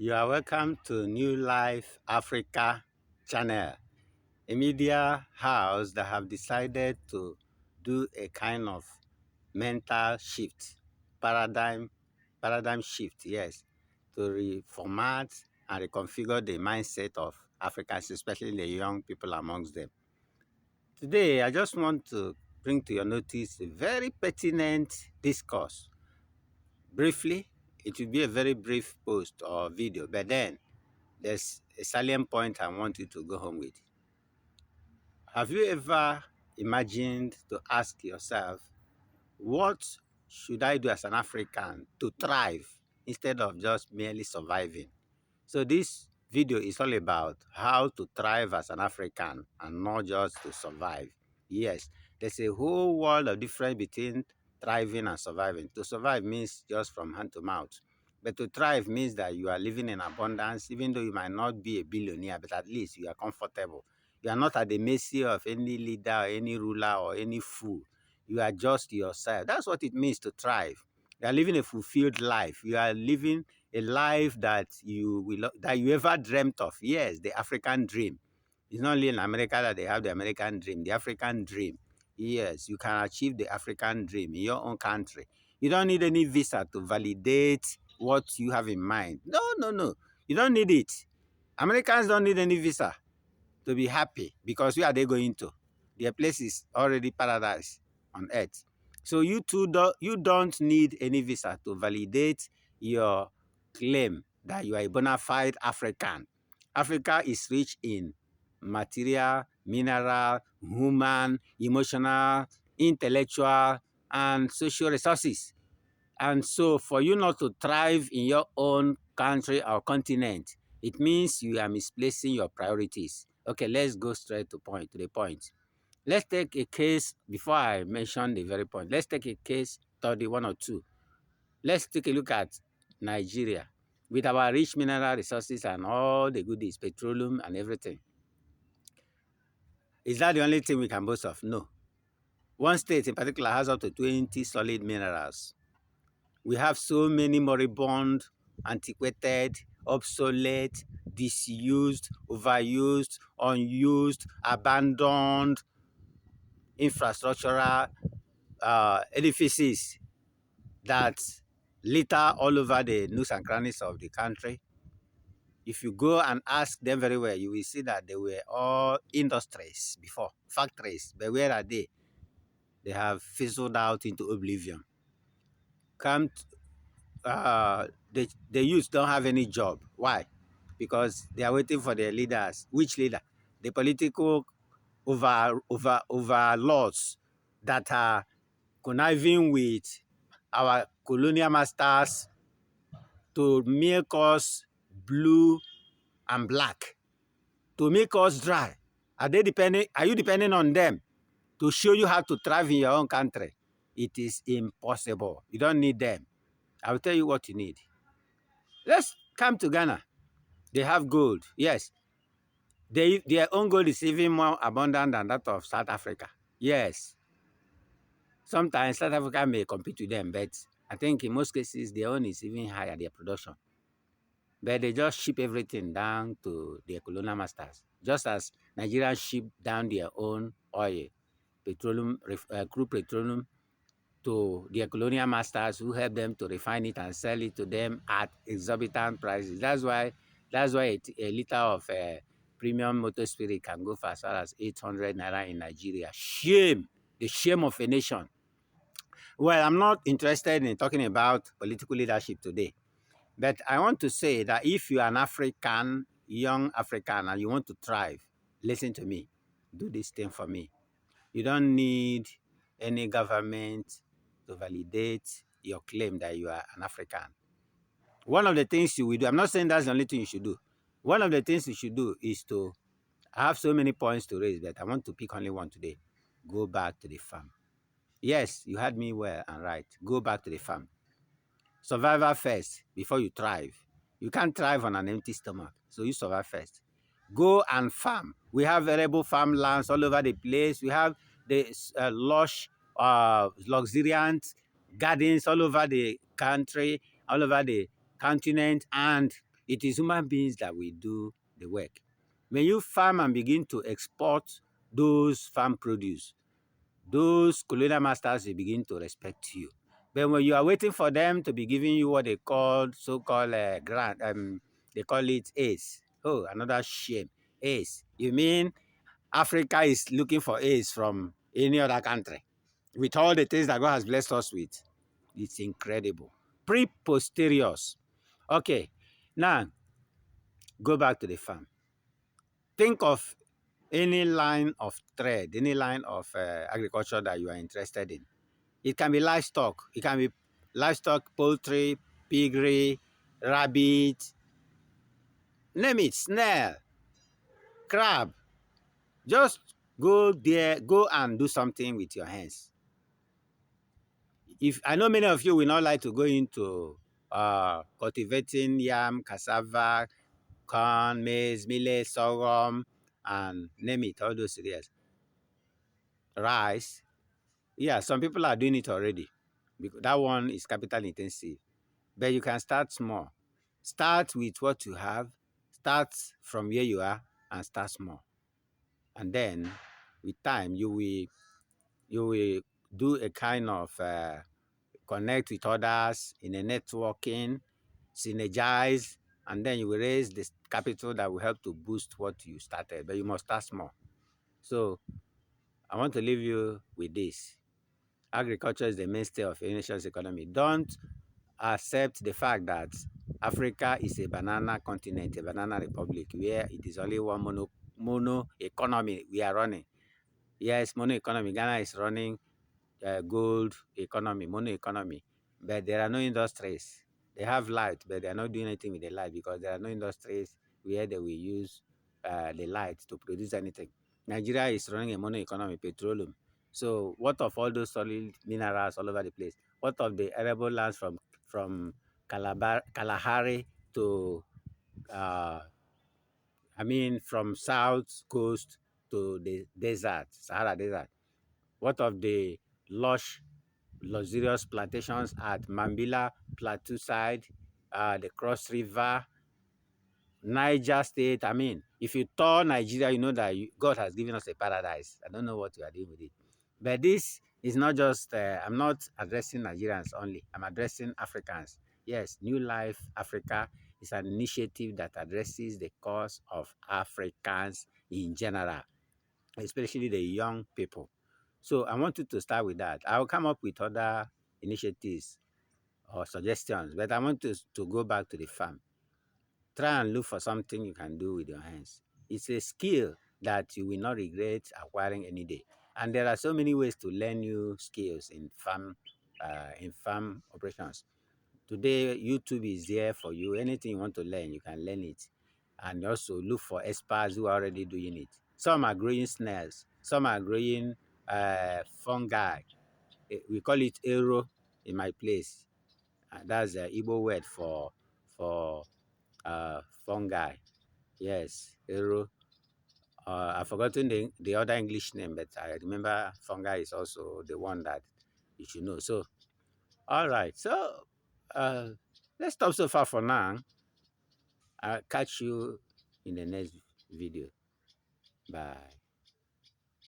You are welcome to New Life Africa channel, a media house that have decided to do a kind of mental shift, paradigm shift, yes, to reformat and reconfigure the mindset of Africans, especially the young people amongst them. Today, I just want to bring to your notice a very pertinent discourse. Briefly, it will be a very brief post or video, but then there's a salient point I want you to go home with. Have you ever imagined to ask yourself, what should I do as an African to thrive instead of just merely surviving? So this video is all about how to thrive as an African and not just to survive. Yes, there's a whole world of difference between thriving and surviving. To survive means just from hand to mouth. But to thrive means that you are living in abundance, even though you might not be a billionaire, but at least you are comfortable. You are not at the mercy of any leader or any ruler or any fool. You are just yourself. That's what it means to thrive. You are living a fulfilled life. You are living a life that you ever dreamt of. Yes, the African dream. It's not only in America that they have the American dream, the African dream. Yes, you can achieve the African dream in your own country. You don't need any visa to validate what you have in mind. No, no, no. You don't need it. Americans don't need any visa to be happy because where are they going to? Their place is already paradise on earth. So you don't need any visa to validate your claim that you are a bona fide African. Africa is rich in material, mineral, human, emotional, intellectual, and social resources. And so for you not to thrive in your own country or continent, it means you are misplacing your priorities. Okay, let's go straight to the point. Let's take a case before I mention the very point. Let's take a case 31 or 2. Let's take a look at Nigeria with our rich mineral resources and all the goodies, petroleum and everything. Is that the only thing we can boast of? No. One state in particular has up to 20 solid minerals. We have so many moribund, antiquated, obsolete, disused, overused, unused, abandoned infrastructural edifices that litter all over the nooks and crannies of the country. If you go and ask them very well, you will see that they were all industries before, factories. But where are they? They have fizzled out into oblivion. The youth don't have any job. Why? Because they are waiting for their leaders. Which leader? The political overlords that are conniving with our colonial masters to make us blue and black, to make us dry. Are you depending on them to show you how to thrive in your own country? It is impossible. You don't need them. I will tell you what you need. Let's come to Ghana. They have gold. Yes. Their own gold is even more abundant than that of South Africa. Yes. Sometimes South Africa may compete with them, but I think in most cases, their own is even higher, their production. But they just ship everything down to their colonial masters, just as Nigerians ship down their own oil, crude petroleum, to their colonial masters who help them to refine it and sell it to them at exorbitant prices. That's why a liter of premium motor spirit can go for as far as 800 naira in Nigeria. Shame, the shame of a nation. Well, I'm not interested in talking about political leadership today, but I want to say that if you are an African, young African, and you want to thrive, listen to me. Do this thing for me. You don't need any government to validate your claim that you are an African. One of the things you will do, I'm not saying that's the only thing you should do. One of the things you should do is to, I have so many points to raise, but I want to pick only one today. Go back to the farm. Yes, you heard me well and right. Go back to the farm. Survival first before you thrive. You can't thrive on an empty stomach, so you survive first. Go and farm. We have variable farmlands all over the place. We have the lush, luxuriant gardens all over the country, all over the continent, and It is human beings that will do the work. When you farm and begin to export those farm produce, those colonial masters will begin to respect you. But when you are waiting for them to be giving you what they call so-called grant, they call it ace. Oh, another shame. Ace. You mean Africa is looking for ace from any other country with all the things that God has blessed us with? It's incredible. Preposterous. Okay, now go back to the farm. Think of any line of trade, any line of agriculture that you are interested in. It can be livestock. It can be livestock, poultry, piggery, rabbit, name it, snail, crab. Just go there, go and do something with your hands. If I know many of you will not like to go into cultivating yam, cassava, corn, maize, millet, sorghum, and name it, all those cereals. Rice. Yeah, some people are doing it already. Because that one is capital intensive. But you can start small. Start with what you have. Start from where you are and start small. And then with time, you will do a kind of connect with others in a networking, synergize, and then you will raise the capital that will help to boost what you started. But you must start small. So I want to leave you with this. Agriculture is the mainstay of a nation's economy. Don't accept the fact that Africa is a banana continent, a banana republic, where it is only one mono economy we are running. Yes, mono economy. Ghana is running gold economy, mono economy, but there are no industries. They have light, but they are not doing anything with the light because there are no industries where they will use the light to produce anything. Nigeria is running a mono economy, petroleum. So what of all those solid minerals all over the place? What of the arable lands from Kalahari to from south coast to the desert, Sahara Desert? What of the lush, luxurious plantations at Mambila Plateau side, the Cross River, Niger State? If you tour Nigeria, you know that God has given us a paradise. I don't know what you are doing with it. But this is not just, I'm not addressing Nigerians only. I'm addressing Africans. Yes, New Life Africa is an initiative that addresses the cause of Africans in general, especially the young people. So I want you to start with that. I'll come up with other initiatives or suggestions, but I want to go back to the farm. Try and look for something you can do with your hands. It's a skill that you will not regret acquiring any day. And there are so many ways to learn new skills in farm operations. Today, YouTube is there for you. Anything you want to learn, you can learn it. And also look for experts who are already doing it. Some are growing snails. Some are growing fungi. We call it ero in my place. That's the Igbo word for fungi. Yes, ero. I've forgotten the other English name, but I remember fungi is also the one that you should know. So, all right. So, let's stop so far for now. I'll catch you in the next video. Bye.